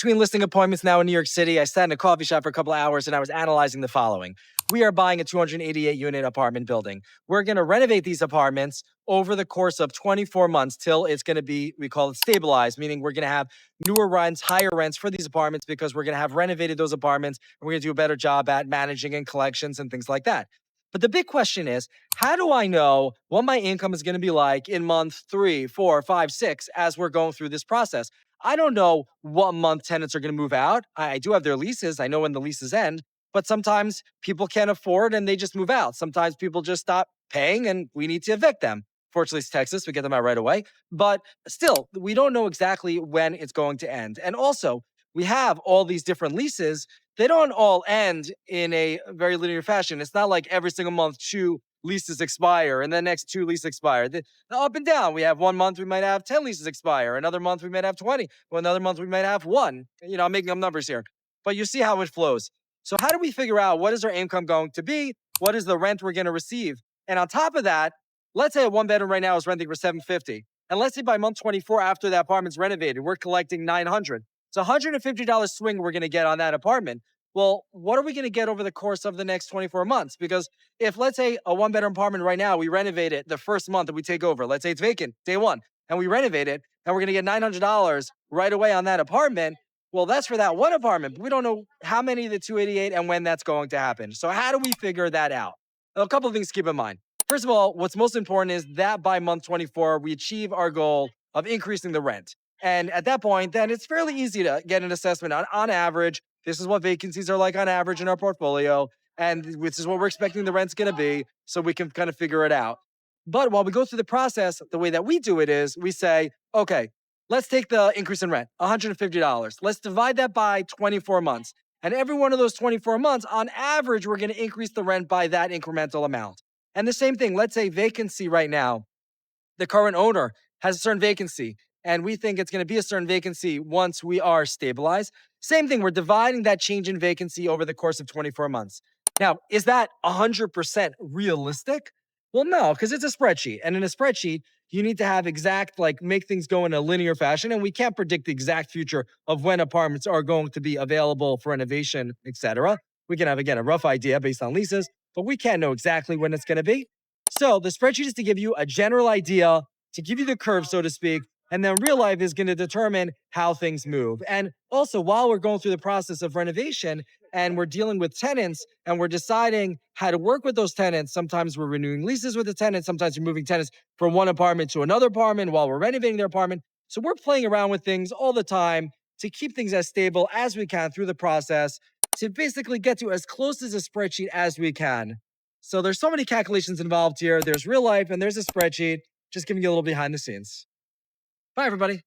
between listing appointments now in New York City, I sat in a coffee shop for a couple of hours and I was analyzing the following. We are buying a 288 unit apartment building. We're going to renovate these apartments over the course of 24 months till it's going to be, we call it stabilized, meaning we're going to have newer rents, higher rents for these apartments because we're going to have renovated those apartments and we're going to do a better job at managing and collections and things like that. But the big question is, how do I know what my income is going to be like in month 3, 4, 5, 6 as we're going through this process? I don't know what month tenants are going to move out. I do have their leases. I know when the leases end, but sometimes people can't afford and they just move out. Sometimes people just stop paying and we need to evict them. Fortunately, it's Texas. We get them out right away. But still, we don't know exactly when it's going to end. And also, we have all these different leases. They don't all end in a very linear fashion. It's not like every single month 2 leases expire and the next 2 leases expire. The up and down. We have 1 month we might have 10 leases expire. Another month we might have 20. Well, another month we might have 1. I'm making up numbers here. But you see how it flows. So how do we figure out what is our income going to be? What is the rent we're going to receive? And on top of that, let's say a 1-bedroom right now is renting for $750. And let's say by month 24 after the apartment's renovated, we're collecting $900. It's a $150 swing we're going to get on that apartment. Well, what are we going to get over the course of the next 24 months? Because if, let's say, a 1-bedroom apartment right now, we renovate it the first month that we take over, let's say it's vacant, day 1, and we renovate it, and we're going to get $900 right away on that apartment. Well, that's for that one apartment, but we don't know how many of the 288 and when that's going to happen. So how do we figure that out? A couple of things to keep in mind. First of all, what's most important is that by month 24, we achieve our goal of increasing the rent. And at that point, then it's fairly easy to get an assessment on average. This is what vacancies are like on average in our portfolio. And this is what we're expecting the rent's going to be. So we can kind of figure it out. But while we go through the process, the way that we do it is we say, okay, let's take the increase in rent, $150. Let's divide that by 24 months. And every one of those 24 months, on average, we're going to increase the rent by that incremental amount. And the same thing, let's say vacancy right now, the current owner has a certain vacancy, and we think it's going to be a certain vacancy once we are stabilized. Same thing, we're dividing that change in vacancy over the course of 24 months. Now, is that 100% realistic? Well, no, because it's a spreadsheet. And in a spreadsheet, you need to have make things go in a linear fashion. And we can't predict the exact future of when apartments are going to be available for renovation, etc. We can have, again, a rough idea based on leases, but we can't know exactly when it's going to be. So the spreadsheet is to give you a general idea, to give you the curve, so to speak, and then real life is going to determine how things move. And also, while we're going through the process of renovation and we're dealing with tenants and we're deciding how to work with those tenants, sometimes we're renewing leases with the tenants, sometimes we're moving tenants from one apartment to another apartment while we're renovating their apartment. So we're playing around with things all the time to keep things as stable as we can through the process to basically get to as close as a spreadsheet as we can. So there's so many calculations involved here. There's real life and there's a spreadsheet, just giving you a little behind the scenes. Bye, everybody.